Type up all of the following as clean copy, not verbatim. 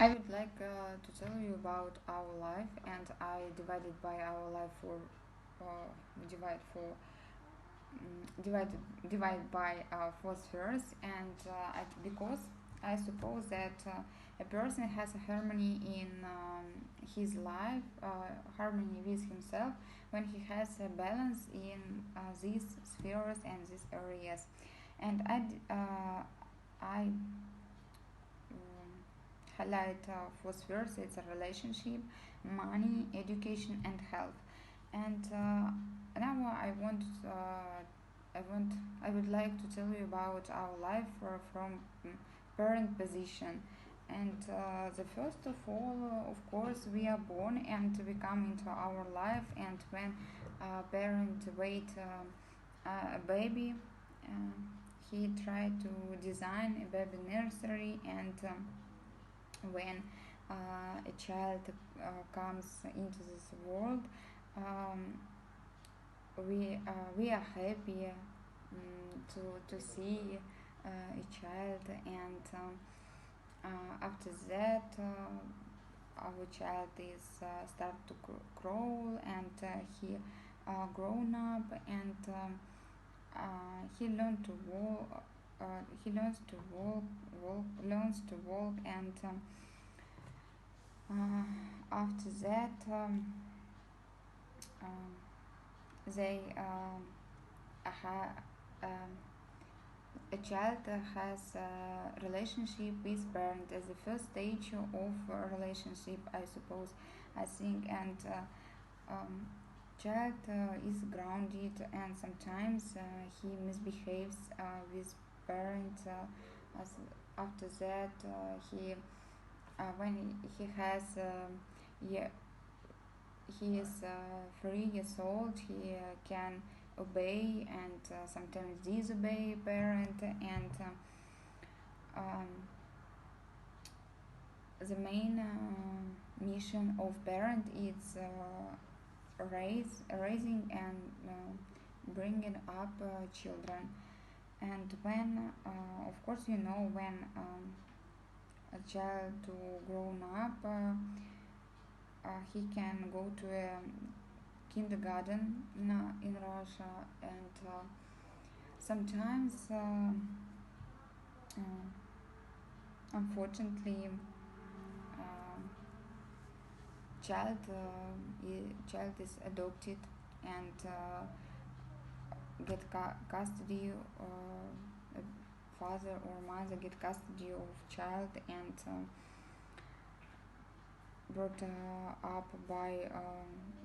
I would like to tell you about our life, and I divided by our life for divide for divide by four spheres, and because I suppose that a person has a harmony in his life, harmony with himself, when he has a balance in these spheres and these areas, and I highlight four spheres. It's a relationship, money, education, and health. And now I want, I would like to tell you about our life from parent position. And the first of all, of course, we are born and we come into our life. And when parent wait a baby, uh, he tried to design a baby nursery, and when a child comes into this world, um, we are happy to see a child, and after that our child is start to grow, and he grown up, and he learned to walk. He learns to walk, and after that, um, they um, a child has a relationship with parent as the first stage of a relationship, I suppose. I think, and um, child is grounded, and sometimes he misbehaves with parent. As after that, he when he has yeah, he is 3 years old, he can obey and sometimes disobey parent, and um, the main mission of parent is raising and bringing up children. And when of course, when a child to grown up, he can go to a kindergarten in Russia, and sometimes uh, unfortunately, um, child is adopted, and get custody, father or mother get custody of child, and brought up by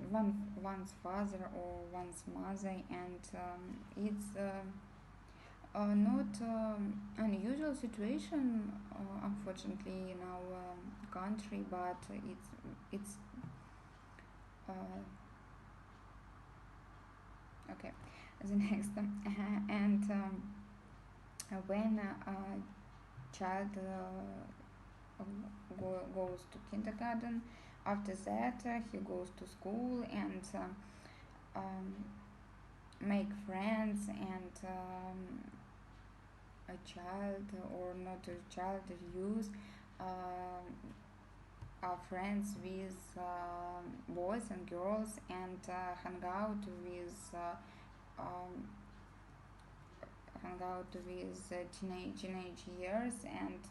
one's father or one's mother, and it's not unusual situation, unfortunately, in our country, but it's uh, okay. The next, and when a child goes to kindergarten, after that he goes to school, and um, make friends, and a child, or not a child, a youth, are friends with boys and girls, and um, hang out with teenage years, and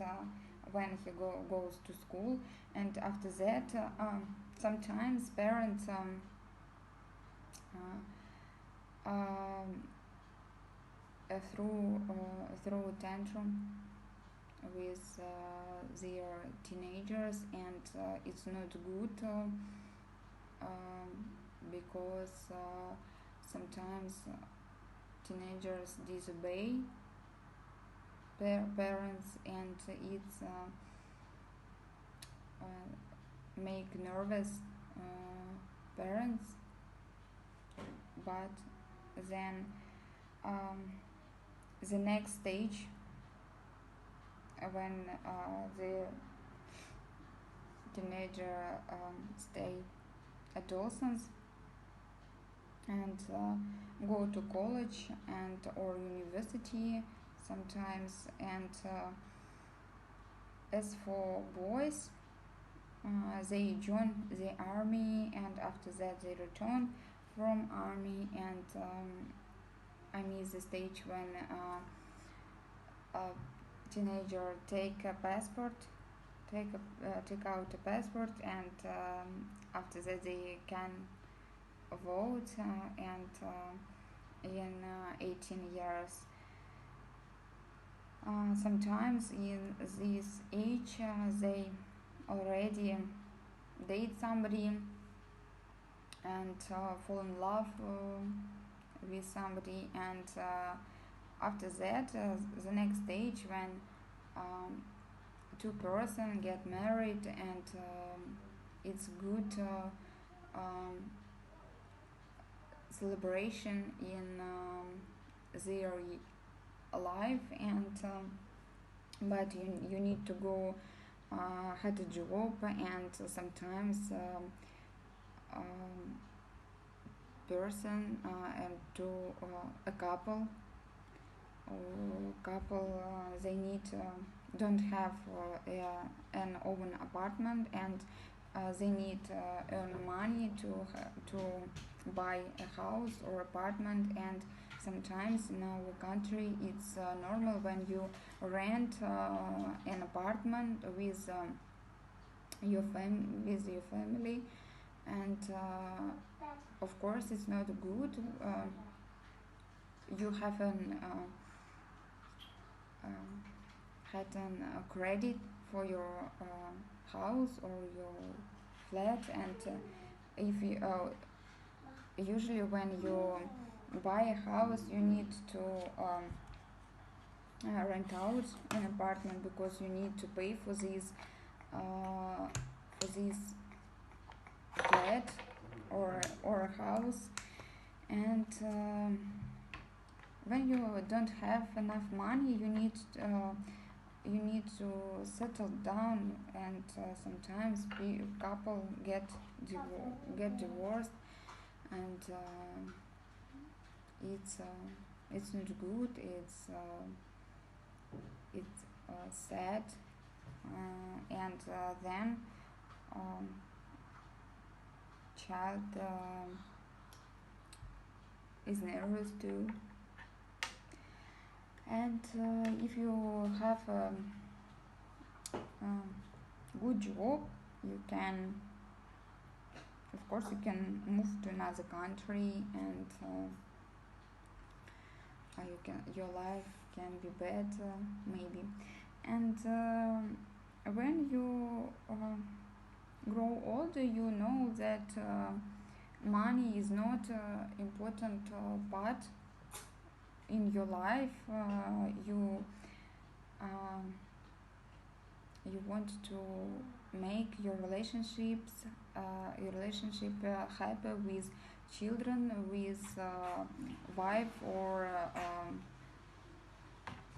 when he goes to school, and after that, sometimes parents um, throw tantrum with their teenagers, and it's not good, because sometimes teenagers disobey parents, and it's make nervous parents. But then the next stage, when the teenager stay adolescents, and go to college and or university sometimes, and as for boys, they join the army, and after that they return from army. And I miss the stage when a teenager take out a passport, and after that they can vote, and in 18 years. Sometimes in this age they already date somebody, and fall in love with somebody, and after that the next stage when um, two person get married, and it's good celebration in their life, and but you need to go had a job, and sometimes um, person and to a couple they need don't have an own apartment, and they need earn money to buy a house or apartment. And sometimes in our country it's normal when you rent an apartment with with your family, and of course it's not good. You have an had an credit for your house or your flat, and if you usually when you buy a house you need to rent out an apartment, because you need to pay for this flat or a house. And when you don't have enough money, you need to settle down, and sometimes couple get divorced, and it's not good. It's sad, and then child is nervous too. And if you have a good job, you can, of course, you can move to another country, and your life can be better, maybe. And when you grow older, you know that money is not important part in your life. You want to make your relationship happy with children, with wife or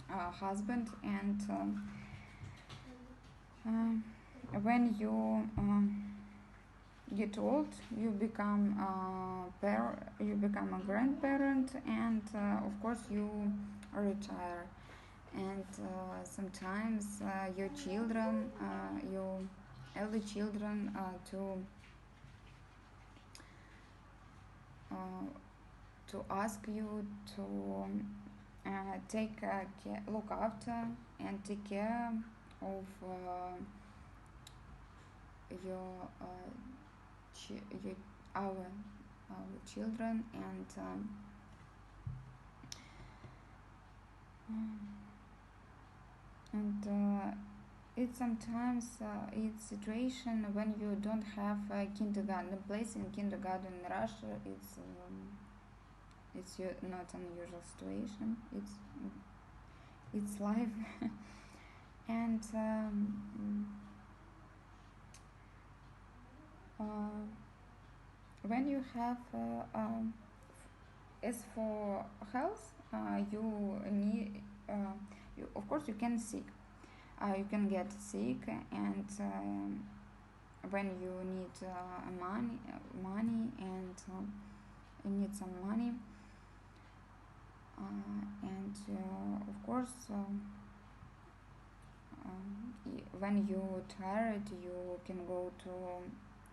husband. And when you get old, you become a grandparent, and of course you retire. And sometimes your children, your elder children, to ask you to look after and take care of your our children. And it's sometimes it's situation when you don't have a kindergarten. A place in kindergarten in Russia, it's not unusual situation. It's life. And when you have as for health, you need of course you can sick. You can get sick, and when you need money, and you need some money, and of course when you're tired, you can go to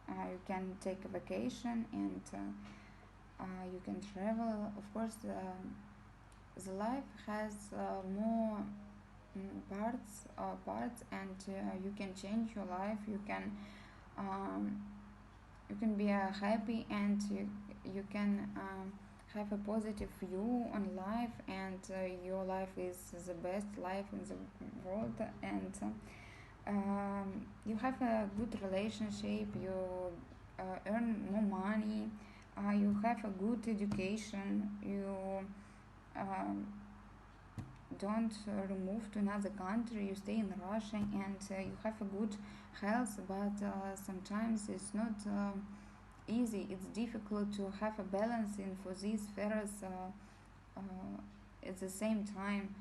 you can take a vacation, and you can travel. Of course, the life has more parts, and you can change your life. Um, you can be happy, and you can have a positive view on life, and your life is the best life in the world, and you have a good relationship, you earn more money, you have a good education, you um, don't remove to another country, you stay in Russia, and you have a good health, but sometimes it's not easy, it's difficult to have a balance in for these spheres at the same time,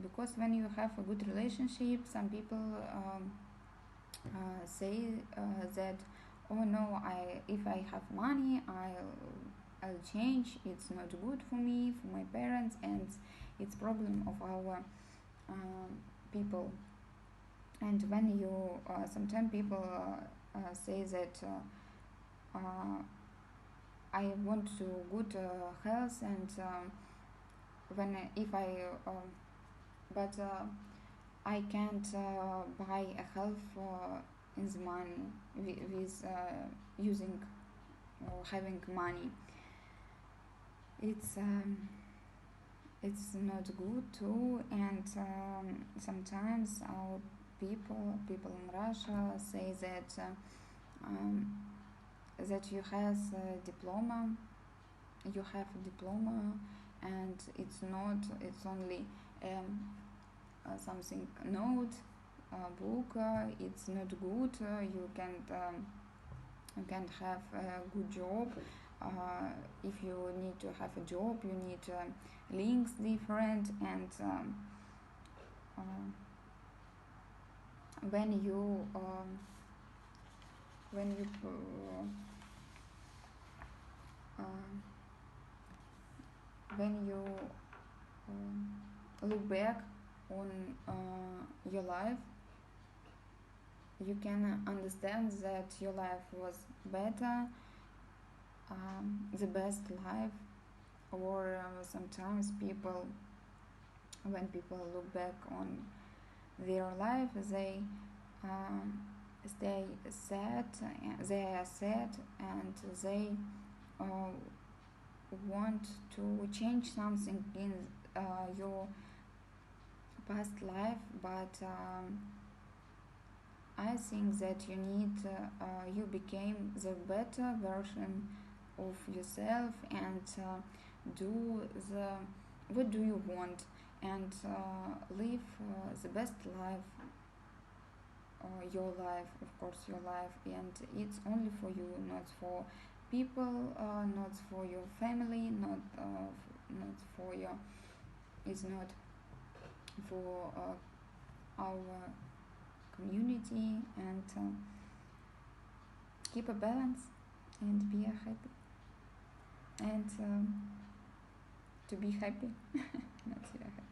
because when you have a good relationship, some people say that, oh no, if I have money, I'll change, it's not good for me, for my parents, and it's problem of our people. And when you sometimes people say that I want to good health, and when if I but I can't buy a health in the money with using or having money. It's it's not good too, and sometimes our people in Russia say that that you have a diploma, and it's only something note book, it's not good, you can't have a good job. If you need to have a job, you need links different, and when you when you um, when you look back on your life, you can understand that your life was better, the best life. Or sometimes when people look back on their life, they stay sad, they are sad, and they uh, want to change something in your past life, but I think that you became the better version of yourself, and do the what do you want, and live the best life, your life, of course, your life, and it's only for you, not for people, not for your family, not for your, it's not for our community, and keep a balance, and be happy, and to be happy not to be happy.